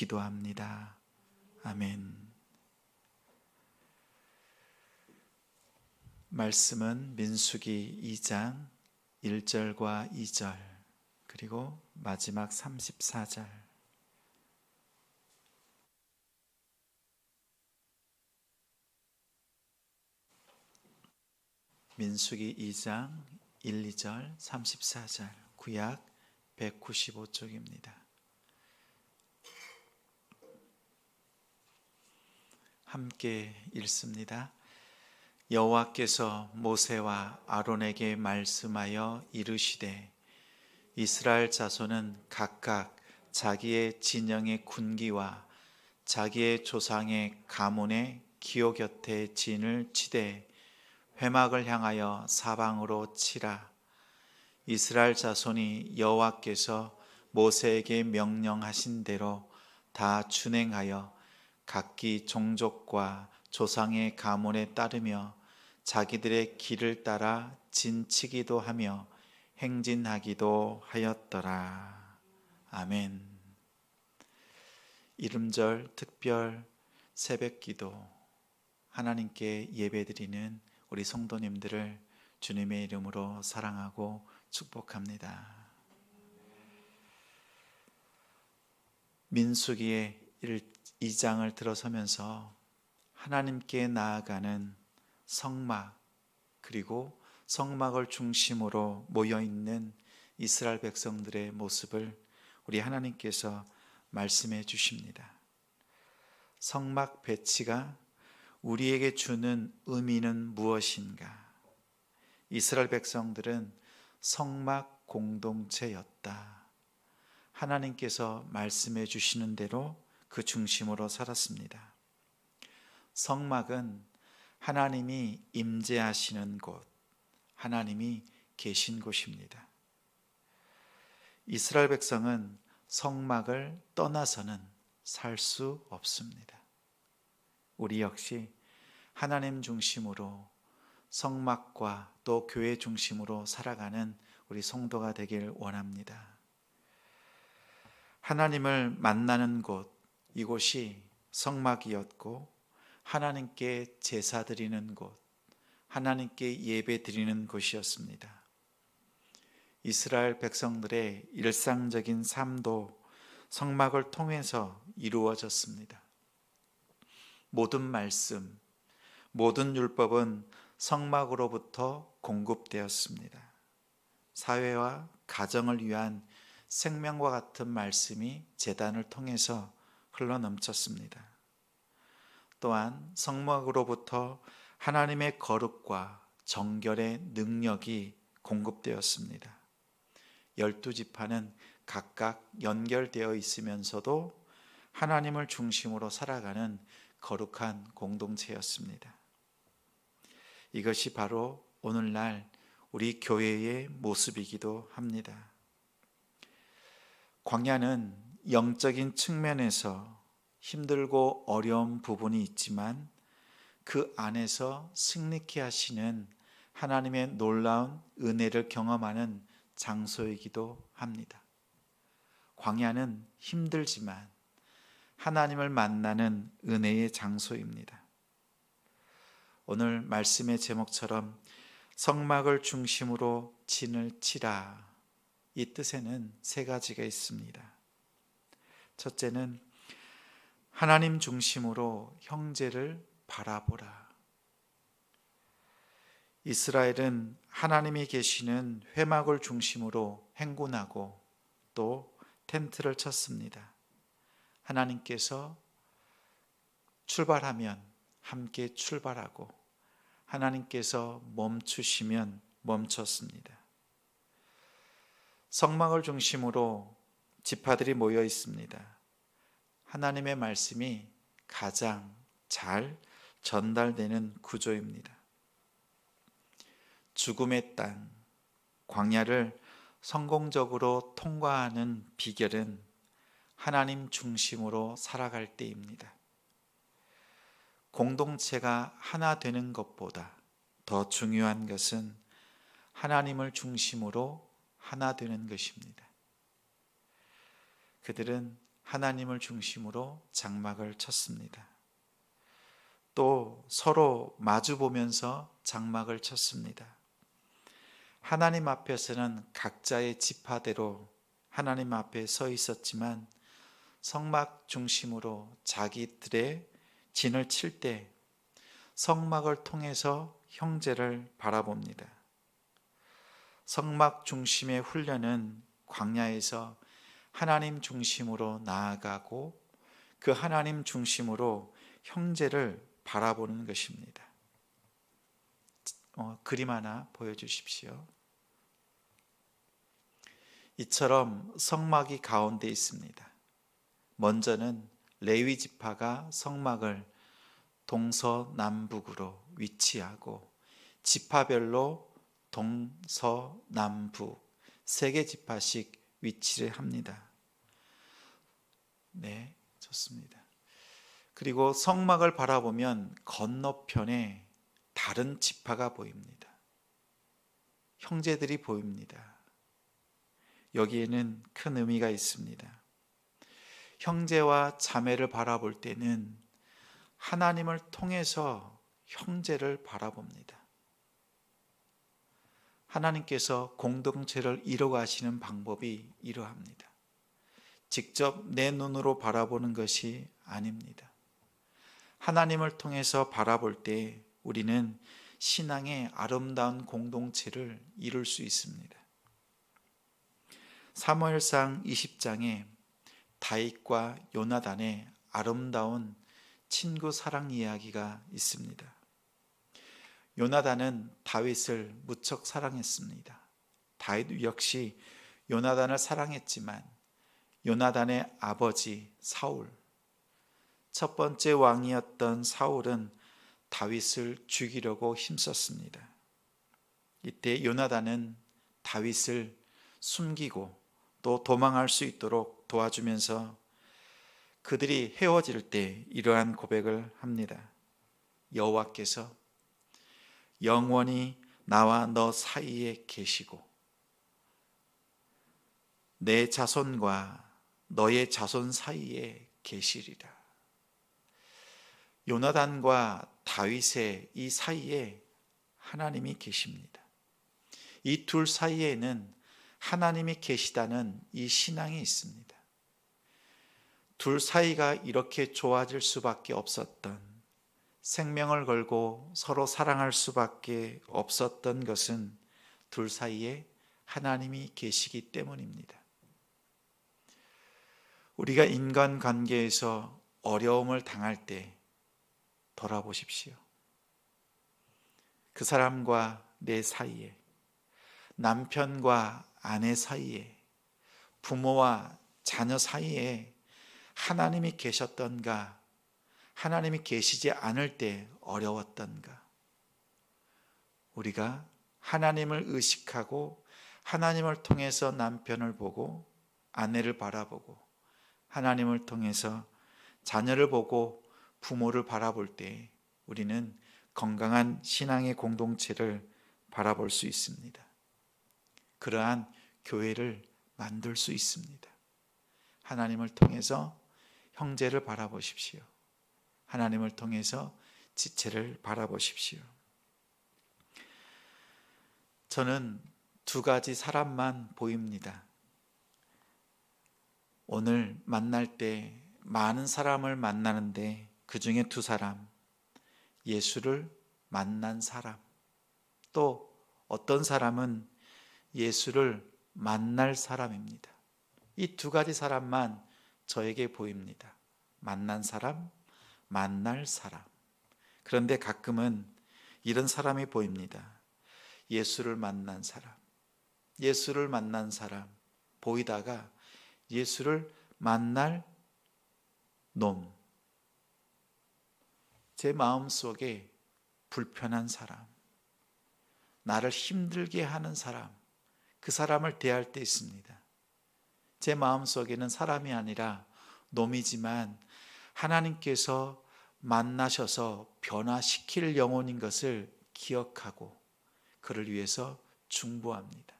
기도합니다. 아멘. 말씀은 민수기 2장 1절과 2절 그리고 마지막 34절. 민수기 2장 1, 2절 34절 구약 195쪽입니다. 함께 읽습니다. 여호와께서 모세와 아론에게 말씀하여 이르시되 이스라엘 자손은 각각 자기의 진영의 군기와 자기의 조상의 가문의 기호 곁에 진을 치되 회막을 향하여 사방으로 치라. 이스라엘 자손이 여호와께서 모세에게 명령하신 대로 다 준행하여 각기 종족과 조상의 가문에 따르며 자기들의 길을 따라 진치기도 하며 행진하기도 하였더라. 아멘. 이름절 특별 새벽기도 하나님께 예배드리는 우리 성도님들을 주님의 이름으로 사랑하고 축복합니다. 민수기의 2장을 들어서면서 하나님께 나아가는 성막 그리고 성막을 중심으로 모여있는 이스라엘 백성들의 모습을 우리 하나님께서 말씀해 주십니다. 성막 배치가 우리에게 주는 의미는 무엇인가? 이스라엘 백성들은 성막 공동체였다. 하나님께서 말씀해 주시는 대로 그 중심으로 살았습니다. 성막은 하나님이 임재하시는 곳, 하나님이 계신 곳입니다. 이스라엘 백성은 성막을 떠나서는 살 수 없습니다. 우리 역시 하나님 중심으로 성막과 또 교회 중심으로 살아가는 우리 성도가 되길 원합니다. 하나님을 만나는 곳, 이곳이 성막이었고 하나님께 제사 드리는 곳, 하나님께 예배 드리는 곳이었습니다. 이스라엘 백성들의 일상적인 삶도 성막을 통해서 이루어졌습니다. 모든 말씀, 모든 율법은 성막으로부터 공급되었습니다. 사회와 가정을 위한 생명과 같은 말씀이 제단을 통해서 흘러넘쳤습니다. 또한 성막으로부터 하나님의 거룩과 정결의 능력이 공급되었습니다. 12지파는 각각 연결되어 있으면서도 하나님을 중심으로 살아가는 거룩한 공동체였습니다. 이것이 바로 오늘날 우리 교회의 모습이기도 합니다. 광야는 영적인 측면에서 힘들고 어려운 부분이 있지만 그 안에서 승리케 하시는 하나님의 놀라운 은혜를 경험하는 장소이기도 합니다. 광야는 힘들지만 하나님을 만나는 은혜의 장소입니다. 오늘 말씀의 제목처럼 성막을 중심으로 진을 치라, 이 뜻에는 세 가지가 있습니다. 첫째는 하나님 중심으로 형제를 바라보라. 이스라엘은 하나님이 계시는 회막을 중심으로 행군하고 또 텐트를 쳤습니다. 하나님께서 출발하면 함께 출발하고 하나님께서 멈추시면 멈췄습니다. 성막을 중심으로 지파들이 모여 있습니다. 하나님의 말씀이 가장 잘 전달되는 구조입니다. 죽음의 땅, 광야를 성공적으로 통과하는 비결은 하나님 중심으로 살아갈 때입니다. 공동체가 하나 되는 것보다 더 중요한 것은 하나님을 중심으로 하나 되는 것입니다. 그들은 하나님을 중심으로 장막을 쳤습니다. 또 서로 마주 보면서 장막을 쳤습니다. 하나님 앞에서는 각자의 지파대로 하나님 앞에 서 있었지만 성막 중심으로 자기들의 진을 칠 때 성막을 통해서 형제를 바라봅니다. 성막 중심의 훈련은 광야에서 하나님 중심으로 나아가고 그 하나님 중심으로 형제를 바라보는 것입니다. 그림 하나 보여주십시오. 이처럼 성막이 가운데 있습니다. 먼저는 레위 지파가 성막을 동서남북으로 위치하고 지파별로 동서남북 3개 지파씩 위치를 합니다. 네, 좋습니다. 그리고 성막을 바라보면 건너편에 다른 지파가 보입니다. 형제들이 보입니다. 여기에는 큰 의미가 있습니다. 형제와 자매를 바라볼 때는 하나님을 통해서 형제를 바라봅니다. 하나님께서 공동체를 이뤄가시는 방법이 이러합니다. 직접 내 눈으로 바라보는 것이 아닙니다. 하나님을 통해서 바라볼 때 우리는 신앙의 아름다운 공동체를 이룰 수 있습니다. 사무엘상 20장에 다윗과 요나단의 아름다운 친구 사랑 이야기가 있습니다. 요나단은 다윗을 무척 사랑했습니다. 다윗 역시 요나단을 사랑했지만 요나단의 아버지 사울, 첫 번째 왕이었던 사울은 다윗을 죽이려고 힘썼습니다. 이때 요나단은 다윗을 숨기고 또 도망할 수 있도록 도와주면서 그들이 헤어질 때 이러한 고백을 합니다. 여호와께서 영원히 나와 너 사이에 계시고 내 자손과 너의 자손 사이에 계시리라. 요나단과 다윗의 이 사이에 하나님이 계십니다. 이 둘 사이에는 하나님이 계시다는 이 신앙이 있습니다. 둘 사이가 이렇게 좋아질 수밖에 없었던, 생명을 걸고 서로 사랑할 수밖에 없었던 것은 둘 사이에 하나님이 계시기 때문입니다. 우리가 인간관계에서 어려움을 당할 때 돌아보십시오. 그 사람과 내 사이에, 남편과 아내 사이에, 부모와 자녀 사이에 하나님이 계셨던가, 하나님이 계시지 않을 때 어려웠던가. 우리가 하나님을 의식하고 하나님을 통해서 남편을 보고 아내를 바라보고 하나님을 통해서 자녀를 보고 부모를 바라볼 때 우리는 건강한 신앙의 공동체를 바라볼 수 있습니다. 그러한 교회를 만들 수 있습니다. 하나님을 통해서 형제를 바라보십시오. 하나님을 통해서 지체를 바라보십시오. 저는 2가지 사람만 보입니다. 오늘 만날 때 많은 사람을 만나는데 그 중에 2사람, 예수를 만난 사람, 또 어떤 사람은 예수를 만날 사람입니다. 이 2가지 사람만 저에게 보입니다. 만난 사람, 만날 사람. 그런데 가끔은 이런 사람이 보입니다. 예수를 만난 사람, 예수를 만난 사람 보이다가 예수를 만날 놈, 제 마음속에 불편한 사람, 나를 힘들게 하는 사람, 그 사람을 대할 때 있습니다. 제 마음속에는 사람이 아니라 놈이지만 하나님께서 만나셔서 변화시킬 영혼인 것을 기억하고 그를 위해서 중보합니다.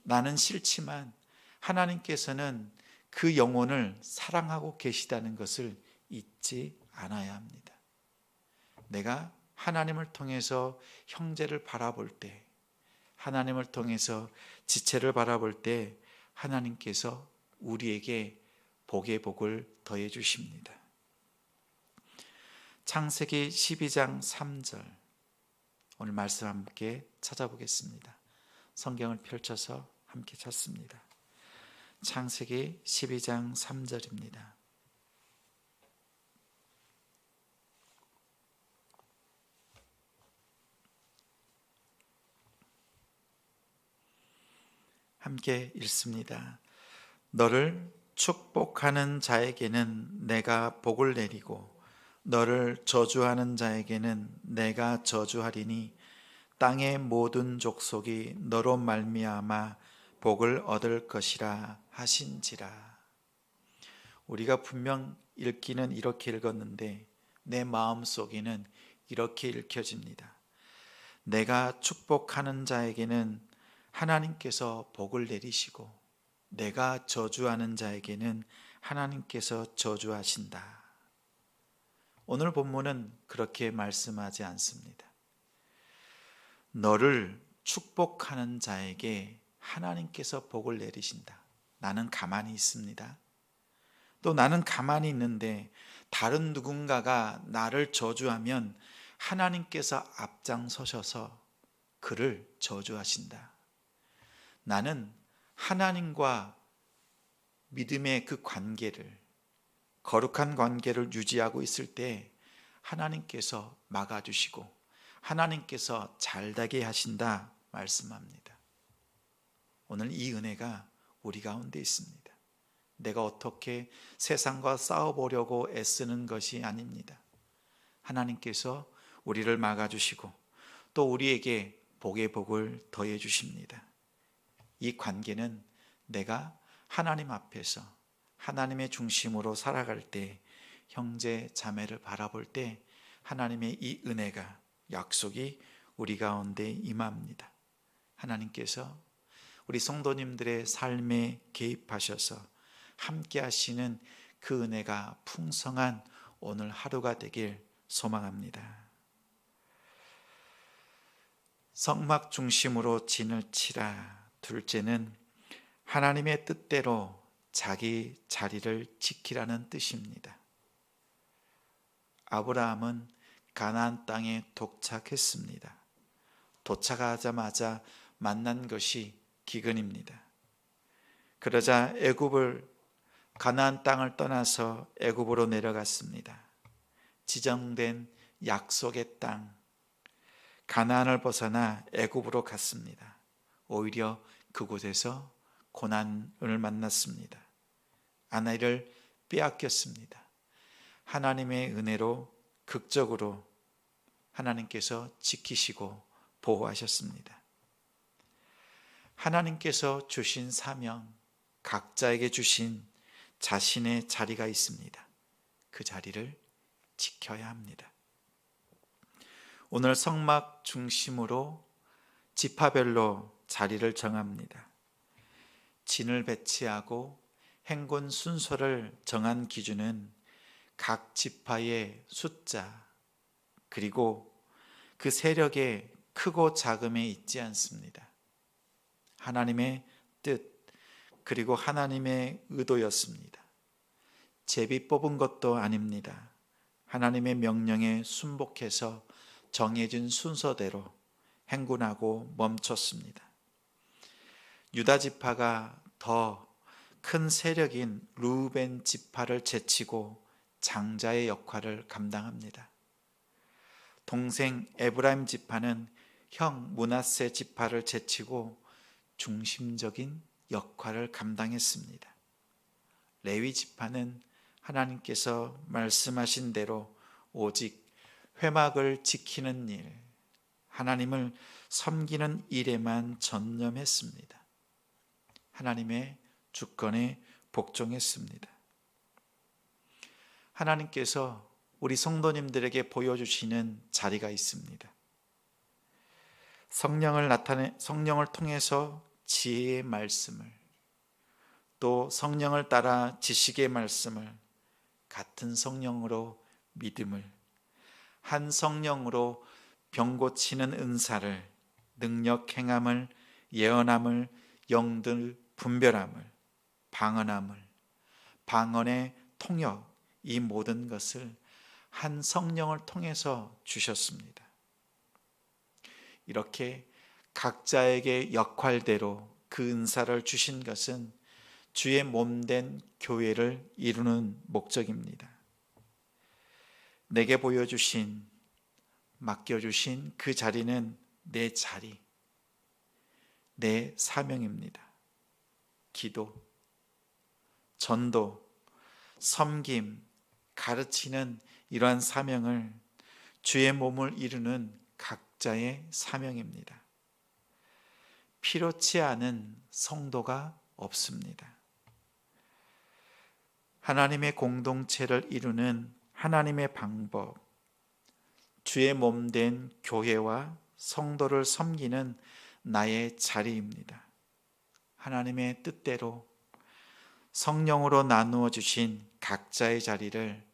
나는 싫지만 하나님께서는 그 영혼을 사랑하고 계시다는 것을 잊지 않아야 합니다. 내가 하나님을 통해서 형제를 바라볼 때, 하나님을 통해서 지체를 바라볼 때 하나님께서 우리에게 복의 복을 더해 주십니다. 창세기 12장 3절, 오늘 말씀 함께 찾아보겠습니다. 성경을 펼쳐서 함께 찾습니다. 창세기 12장 3절입니다. 함께 읽습니다. 너를 축복하는 자에게는 내가 복을 내리고 너를 저주하는 자에게는 내가 저주하리니 땅의 모든 족속이 너로 말미암아 복을 얻을 것이라 하신지라. 우리가 분명 읽기는 이렇게 읽었는데 내 마음속에는 이렇게 읽혀집니다. 내가 축복하는 자에게는 하나님께서 복을 내리시고 내가 저주하는 자에게는 하나님께서 저주하신다. 오늘 본문은 그렇게 말씀하지 않습니다. 너를 축복하는 자에게 하나님께서 복을 내리신다. 나는 가만히 있습니다. 또 나는 가만히 있는데 다른 누군가가 나를 저주하면 하나님께서 앞장서셔서 그를 저주하신다. 나는 하나님과 믿음의 그 관계를, 거룩한 관계를 유지하고 있을 때 하나님께서 막아주시고 하나님께서 잘되게 하신다 말씀합니다. 오늘 이 은혜가 우리 가운데 있습니다. 내가 어떻게 세상과 싸워보려고 애쓰는 것이 아닙니다. 하나님께서 우리를 막아주시고 또 우리에게 복의 복을 더해 주십니다. 이 관계는 내가 하나님 앞에서 하나님의 중심으로 살아갈 때, 형제 자매를 바라볼 때 하나님의 이 은혜가, 약속이 우리 가운데 임합니다. 하나님께서 우리 성도님들의 삶에 개입하셔서 함께 하시는 그 은혜가 풍성한 오늘 하루가 되길 소망합니다. 성막 중심으로 진을 치라. 둘째는 하나님의 뜻대로 자기 자리를 지키라는 뜻입니다. 아브라함은 가나안 땅에 도착했습니다. 도착하자마자 만난 것이 기근입니다. 그러자 가나안 땅을 떠나서 애굽으로 내려갔습니다. 지정된 약속의 땅 가나안을 벗어나 애굽으로 갔습니다. 오히려 그곳에서 고난을 만났습니다. 아내를 빼앗겼습니다. 하나님의 은혜로 극적으로 하나님께서 지키시고 보호하셨습니다. 하나님께서 주신 사명, 각자에게 주신 자신의 자리가 있습니다. 그 자리를 지켜야 합니다. 오늘 성막 중심으로 지파별로 자리를 정합니다. 진을 배치하고 행군 순서를 정한 기준은 각 지파의 숫자 그리고 그 세력의 크고 작음에 있지 않습니다. 하나님의 뜻 그리고 하나님의 의도였습니다. 제비 뽑은 것도 아닙니다. 하나님의 명령에 순복해서 정해진 순서대로 행군하고 멈췄습니다. 유다 지파가 더 큰 세력인 르우벤 지파를 제치고 장자의 역할을 감당합니다. 동생 에브라임 지파는 형 므낫세 지파를 제치고 중심적인 역할을 감당했습니다. 레위 지파는 하나님께서 말씀하신 대로 오직 회막을 지키는 일, 하나님을 섬기는 일에만 전념했습니다. 하나님의 주권에 복종했습니다. 하나님께서 우리 성도님들에게 보여주시는 자리가 있습니다. 성령을 통해서 지혜의 말씀을, 또 성령을 따라 지식의 말씀을, 같은 성령으로 믿음을, 한 성령으로 병 고치는 은사를, 능력 행함을, 예언함을, 영들 분별함을, 방언함을, 방언의 통역, 이 모든 것을 한 성령을 통해서 주셨습니다. 이렇게 각자에게 역할대로 그 은사를 주신 것은 주의 몸된 교회를 이루는 목적입니다. 내게 보여주신, 맡겨주신 그 자리는 내 자리, 내 사명입니다. 기도, 전도, 섬김, 가르치는 이러한 사명을 주의 몸을 이루는 각자의 사명입니다. 필요치 않은 성도가 없습니다. 하나님의 공동체를 이루는 하나님의 방법, 주의 몸된 교회와 성도를 섬기는 나의 자리입니다. 하나님의 뜻대로 성령으로 나누어 주신 각자의 자리를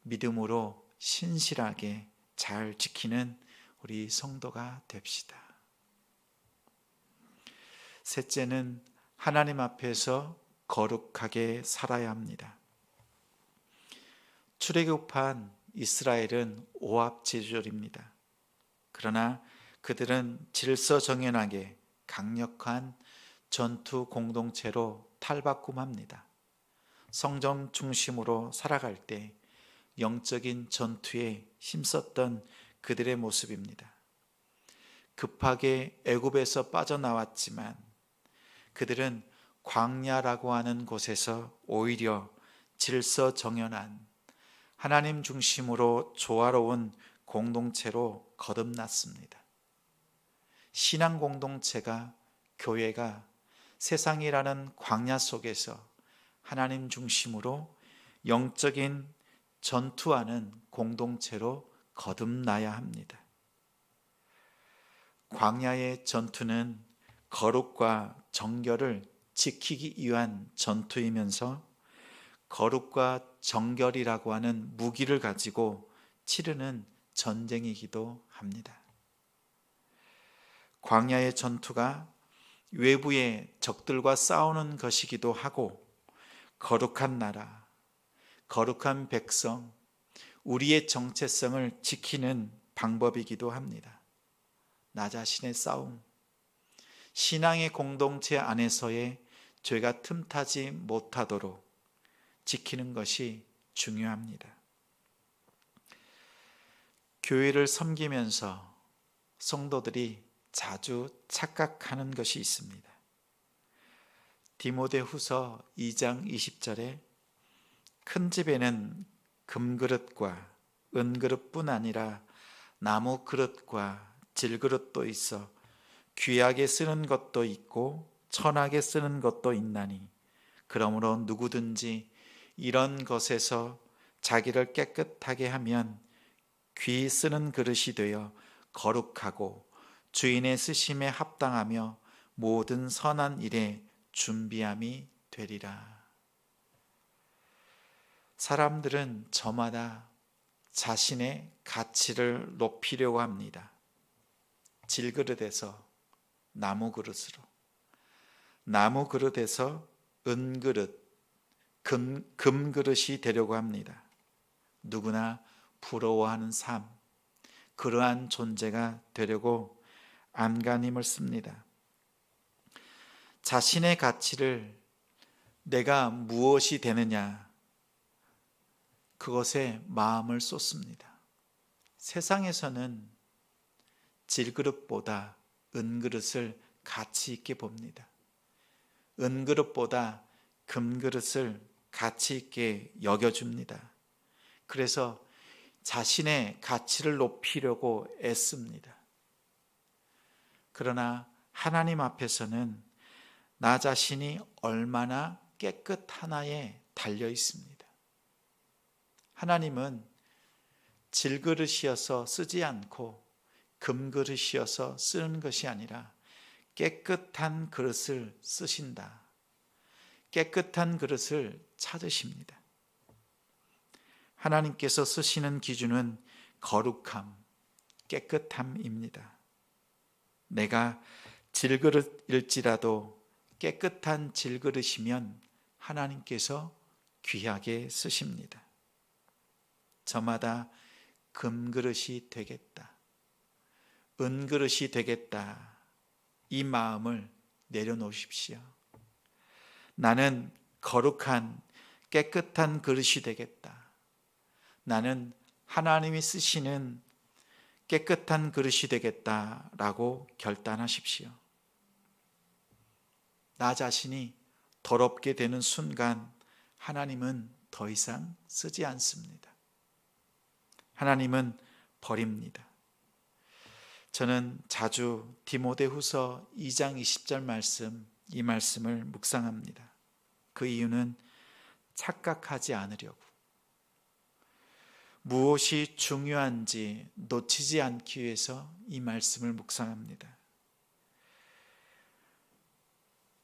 믿음으로 신실하게 잘 지키는 우리 성도가 됩시다. 셋째는 하나님 앞에서 거룩하게 살아야 합니다. 출애굽한 이스라엘은 오합지졸입니다. 그러나 그들은 질서정연하게 강력한 전투 공동체로 탈바꿈합니다. 성전 중심으로 살아갈 때 영적인 전투에 힘썼던 그들의 모습입니다. 급하게 애굽에서 빠져나왔지만 그들은 광야라고 하는 곳에서 오히려 질서정연한 하나님 중심으로 조화로운 공동체로 거듭났습니다. 신앙 공동체가, 교회가 세상이라는 광야 속에서 하나님 중심으로 영적인 전투하는 공동체로 거듭나야 합니다. 광야의 전투는 거룩과 정결을 지키기 위한 전투이면서 거룩과 정결이라고 하는 무기를 가지고 치르는 전쟁이기도 합니다. 광야의 전투가 외부의 적들과 싸우는 것이기도 하고 거룩한 나라, 거룩한 백성, 우리의 정체성을 지키는 방법이기도 합니다. 나 자신의 싸움, 신앙의 공동체 안에서의 죄가 틈타지 못하도록 지키는 것이 중요합니다. 교회를 섬기면서 성도들이 자주 착각하는 것이 있습니다. 디모데후서 2장 20절에 큰 집에는 금그릇과 은그릇뿐 아니라 나무 그릇과 질그릇도 있어 귀하게 쓰는 것도 있고 천하게 쓰는 것도 있나니 그러므로 누구든지 이런 것에서 자기를 깨끗하게 하면 귀 쓰는 그릇이 되어 거룩하고 주인의 쓰심에 합당하며 모든 선한 일에 준비함이 되리라. 사람들은 저마다 자신의 가치를 높이려고 합니다. 질그릇에서 나무 그릇으로, 나무 그릇에서 은그릇, 금그릇이 되려고 합니다. 누구나 부러워하는 삶, 그러한 존재가 되려고 안간힘을 씁니다. 자신의 가치를 내가 무엇이 되느냐, 그것에 마음을 쏟습니다. 세상에서는 질그릇보다 은그릇을 가치 있게 봅니다. 은그릇보다 금그릇을 가치 있게 여겨줍니다. 그래서 자신의 가치를 높이려고 애씁니다. 그러나 하나님 앞에서는 나 자신이 얼마나 깨끗하나에 달려 있습니다. 하나님은 질그릇이어서 쓰지 않고 금그릇이어서 쓰는 것이 아니라 깨끗한 그릇을 쓰신다. 깨끗한 그릇을 찾으십니다. 하나님께서 쓰시는 기준은 거룩함, 깨끗함입니다. 내가 질그릇일지라도 깨끗한 질그릇이면 하나님께서 귀하게 쓰십니다. 저마다 금그릇이 되겠다, 은그릇이 되겠다, 이 마음을 내려놓으십시오. 나는 거룩한 깨끗한 그릇이 되겠다. 나는 하나님이 쓰시는 깨끗한 그릇이 되겠다라고 결단하십시오. 나 자신이 더럽게 되는 순간 하나님은 더 이상 쓰지 않습니다. 하나님은 버립니다. 저는 자주 디모데후서 2장 20절 말씀, 이 말씀을 묵상합니다. 그 이유는 착각하지 않으려고, 무엇이 중요한지 놓치지 않기 위해서 이 말씀을 묵상합니다.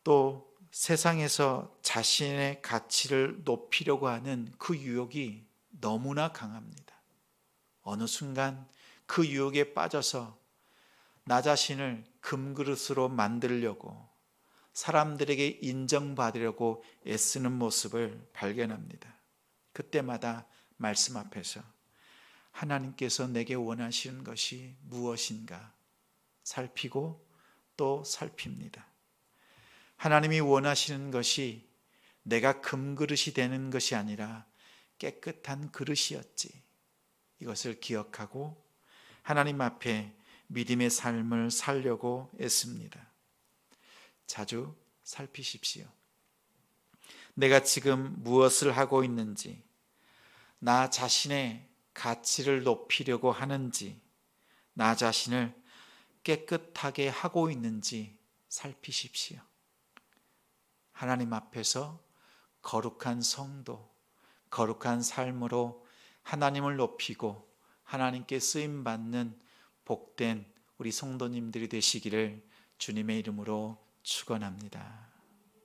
또 세상에서 자신의 가치를 높이려고 하는 그 유혹이 너무나 강합니다. 어느 순간 그 유혹에 빠져서 나 자신을 금그릇으로 만들려고, 사람들에게 인정받으려고 애쓰는 모습을 발견합니다. 그때마다 말씀 앞에서 하나님께서 내게 원하시는 것이 무엇인가 살피고 또 살핍니다. 하나님이 원하시는 것이 내가 금그릇이 되는 것이 아니라 깨끗한 그릇이었지, 이것을 기억하고 하나님 앞에 믿음의 삶을 살려고 애씁니다. 자주 살피십시오. 내가 지금 무엇을 하고 있는지, 나 자신의 가치를 높이려고 하는지, 나 자신을 깨끗하게 하고 있는지 살피십시오. 하나님 앞에서 거룩한 성도, 거룩한 삶으로 하나님을 높이고 하나님께 쓰임받는 복된 우리 성도님들이 되시기를 주님의 이름으로 축원합니다.